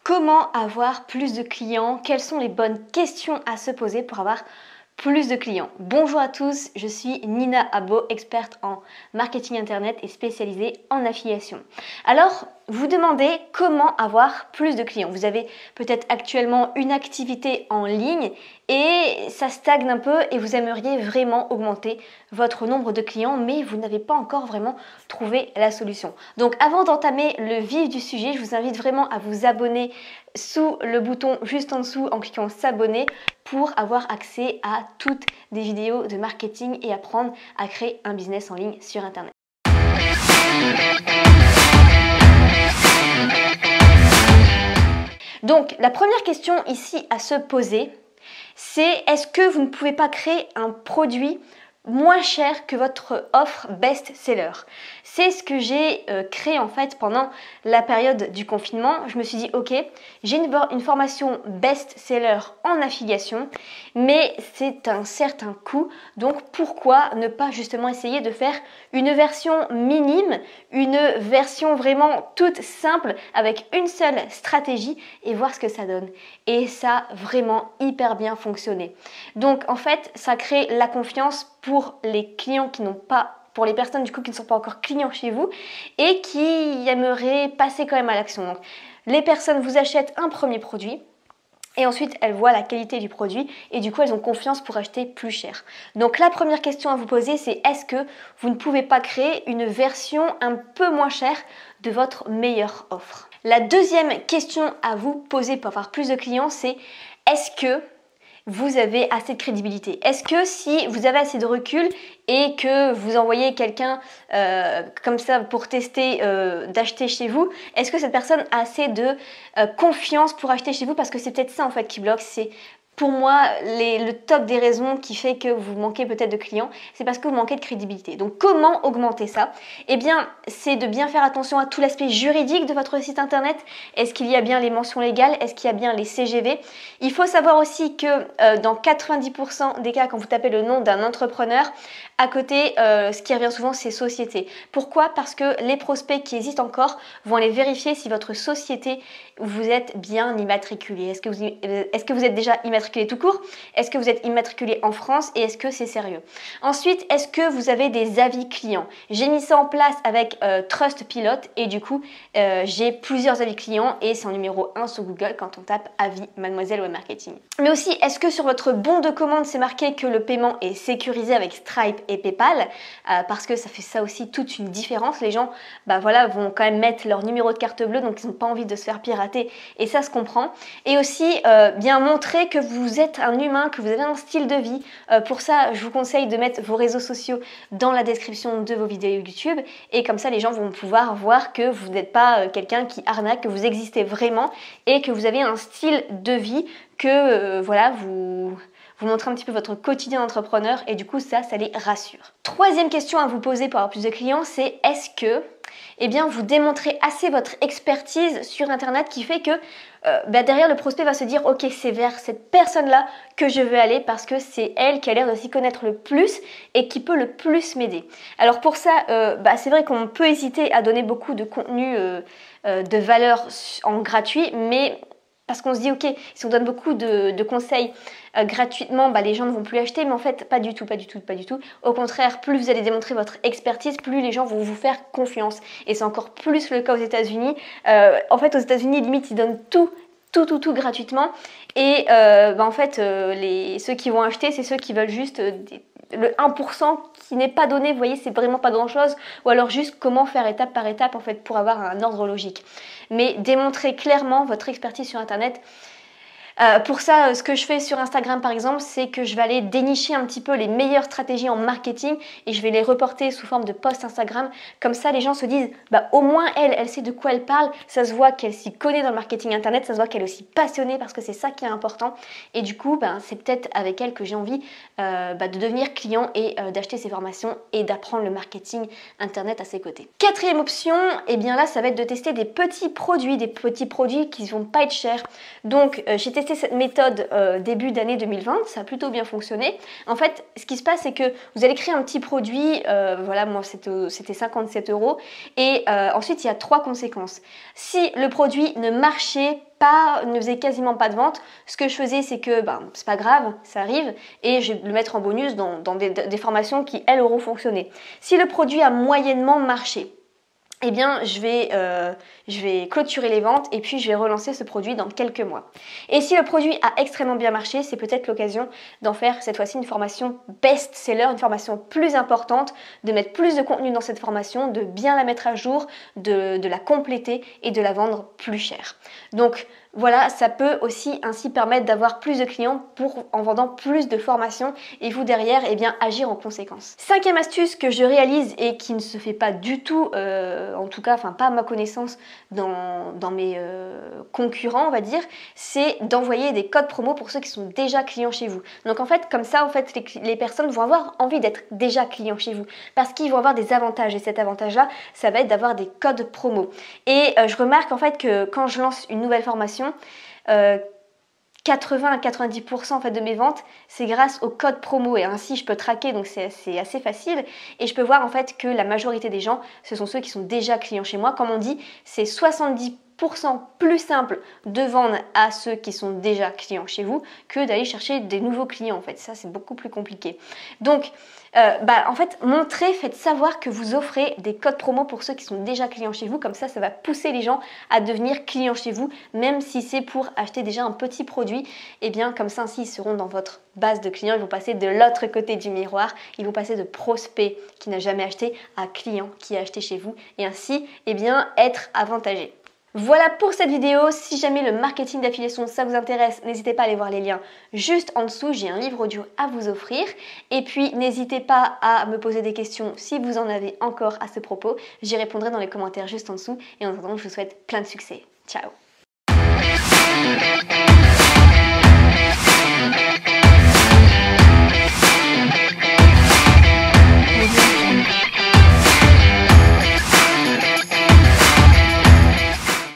Comment avoir plus de clients? Quelles sont les bonnes questions à se poser pour avoir plus de clients? Bonjour à tous, je suis Nina Abo, experte en marketing internet et spécialisée en affiliation. Alors, vous demandez comment avoir plus de clients. Vous avez peut-être actuellement une activité en ligne et ça stagne un peu et vous aimeriez vraiment augmenter votre nombre de clients, mais vous n'avez pas encore vraiment trouvé la solution. Donc avant d'entamer le vif du sujet, je vous invite vraiment à vous abonner sous le bouton juste en dessous en cliquant s'abonner pour avoir accès à toutes les vidéos de marketing et apprendre à créer un business en ligne sur Internet. Donc, la première question ici à se poser, c'est est-ce que vous ne pouvez pas créer un produit moins cher que votre offre best-seller? C'est ce que j'ai créé en fait pendant la période du confinement. Je me suis dit ok, j'ai une formation best-seller en affiliation, mais c'est un certain coût, donc pourquoi ne pas justement essayer de faire une version minime, une version vraiment toute simple avec une seule stratégie et voir ce que ça donne. Et ça a vraiment hyper bien fonctionné. Donc en fait, ça crée la confiance pour les clients qui n'ont pas, pour les personnes du coup qui ne sont pas encore clients chez vous et qui aimeraient passer quand même à l'action. Donc les personnes vous achètent un premier produit et ensuite elles voient la qualité du produit et du coup elles ont confiance pour acheter plus cher. Donc la première question à vous poser, c'est est-ce que vous ne pouvez pas créer une version un peu moins chère de votre meilleure offre? La deuxième question à vous poser pour avoir plus de clients, c'est est-ce que vous avez assez de crédibilité? Est-ce que si vous avez assez de recul et que vous envoyez quelqu'un comme ça pour tester d'acheter chez vous, est-ce que cette personne a assez de confiance pour acheter chez vous? Parce que c'est peut-être ça en fait qui bloque, c'est pour moi le top des raisons qui fait que vous manquez peut-être de clients, c'est parce que vous manquez de crédibilité. Donc comment augmenter ça? Eh bien c'est de bien faire attention à tout l'aspect juridique de votre site internet. Est-ce qu'il y a bien les mentions légales? Est-ce qu'il y a bien les CGV? Il faut savoir aussi que dans 90% des cas, quand vous tapez le nom d'un entrepreneur, à côté, ce qui revient souvent, c'est société. Pourquoi? Parce que les prospects qui hésitent encore vont aller vérifier si votre société, vous êtes bien immatriculé. Est-ce que vous êtes déjà immatriculé tout court? Est-ce que vous êtes immatriculé en France? Et est-ce que c'est sérieux? Ensuite, est-ce que vous avez des avis clients? J'ai mis ça en place avec Trustpilot et du coup, j'ai plusieurs avis clients et c'est en numéro 1 sur Google quand on tape avis Mademoiselle Web Marketing. Mais aussi, est-ce que sur votre bon de commande, c'est marqué que le paiement est sécurisé avec Stripe et PayPal? Parce que ça fait ça aussi toute une différence. Les gens voilà, vont quand même mettre leur numéro de carte bleue, donc ils n'ont pas envie de se faire pirater et ça se comprend. Et aussi, bien montrer que vous êtes un humain, que vous avez un style de vie. Pour ça, je vous conseille de mettre vos réseaux sociaux dans la description de vos vidéos YouTube et comme ça, les gens vont pouvoir voir que vous n'êtes pas quelqu'un qui arnaque, que vous existez vraiment et que vous avez un style de vie que voilà, vous montrez un petit peu votre quotidien d'entrepreneur et du coup ça les rassure. Troisième question à vous poser pour avoir plus de clients, c'est est-ce que vous démontrez assez votre expertise sur internet qui fait que derrière le prospect va se dire ok, c'est vers cette personne là que je veux aller parce que c'est elle qui a l'air de s'y connaître le plus et qui peut le plus m'aider. Alors pour ça c'est vrai qu'on peut hésiter à donner beaucoup de contenu de valeur en gratuit, mais parce qu'on se dit ok, si on donne beaucoup de conseils gratuitement, les gens ne vont plus acheter, mais en fait pas du tout. Au contraire, plus vous allez démontrer votre expertise, plus les gens vont vous faire confiance. Et c'est encore plus le cas aux États-Unis. En fait, aux États-Unis, limite, ils donnent tout gratuitement. Et en fait, ceux qui vont acheter, c'est ceux qui veulent juste le 1% qui n'est pas donné, vous voyez, c'est vraiment pas grand chose, ou alors juste comment faire étape par étape en fait pour avoir un ordre logique. Mais démontrer clairement votre expertise sur internet. Pour ça, ce que je fais sur Instagram par exemple, c'est que je vais aller dénicher un petit peu les meilleures stratégies en marketing et je vais les reporter sous forme de post Instagram. Comme ça, les gens se disent, au moins elle sait de quoi elle parle. Ça se voit qu'elle s'y connaît dans le marketing internet, ça se voit qu'elle est aussi passionnée parce que c'est ça qui est important. Et du coup, c'est peut-être avec elle que j'ai envie de devenir client et d'acheter ses formations et d'apprendre le marketing internet à ses côtés. Quatrième option, là, ça va être de tester des petits produits qui ne vont pas être chers. Donc, j'ai testé testé cette méthode début d'année 2020, ça a plutôt bien fonctionné. En fait, ce qui se passe, c'est que vous allez créer un petit produit, voilà, moi c'était 57 € et ensuite il y a 3 conséquences. Si le produit ne marchait pas, ne faisait quasiment pas de vente, ce que je faisais, c'est que c'est pas grave, ça arrive et je vais le mettre en bonus dans des formations qui elles auront fonctionné. Si le produit a moyennement marché, eh bien je vais clôturer les ventes et puis je vais relancer ce produit dans quelques mois. Et si le produit a extrêmement bien marché, c'est peut-être l'occasion d'en faire cette fois-ci une formation best-seller, une formation plus importante, de mettre plus de contenu dans cette formation, de bien la mettre à jour, de la compléter et de la vendre plus cher. Donc voilà, ça peut aussi ainsi permettre d'avoir plus de clients en vendant plus de formations et vous derrière, eh bien, agir en conséquence. 5e astuce que je réalise et qui ne se fait pas du tout, en tout cas, enfin pas à ma connaissance dans mes concurrents, on va dire, c'est d'envoyer des codes promo pour ceux qui sont déjà clients chez vous. Donc en fait, comme ça, en fait, les personnes vont avoir envie d'être déjà clients chez vous parce qu'ils vont avoir des avantages et cet avantage-là, ça va être d'avoir des codes promo. Et je remarque en fait que quand je lance une nouvelle formation, 80 à 90% en fait de mes ventes, c'est grâce au code promo et ainsi je peux traquer, donc c'est assez facile et je peux voir en fait que la majorité des gens, ce sont ceux qui sont déjà clients chez moi. Comme on dit, c'est 70% plus simple de vendre à ceux qui sont déjà clients chez vous que d'aller chercher des nouveaux clients en fait. Ça, c'est beaucoup plus compliqué. Donc, en fait, faites savoir que vous offrez des codes promo pour ceux qui sont déjà clients chez vous. Comme ça va pousser les gens à devenir clients chez vous, même si c'est pour acheter déjà un petit produit. Et bien, comme ça, ainsi, ils seront dans votre base de clients. Ils vont passer de l'autre côté du miroir. Ils vont passer de prospect qui n'a jamais acheté à client qui a acheté chez vous. Et ainsi, eh bien, être avantagé. Voilà pour cette vidéo. Si jamais le marketing d'affiliation ça vous intéresse, n'hésitez pas à aller voir les liens juste en dessous. J'ai un livre audio à vous offrir. Et puis n'hésitez pas à me poser des questions si vous en avez encore à ce propos. J'y répondrai dans les commentaires juste en dessous. Et en attendant, je vous souhaite plein de succès. Ciao!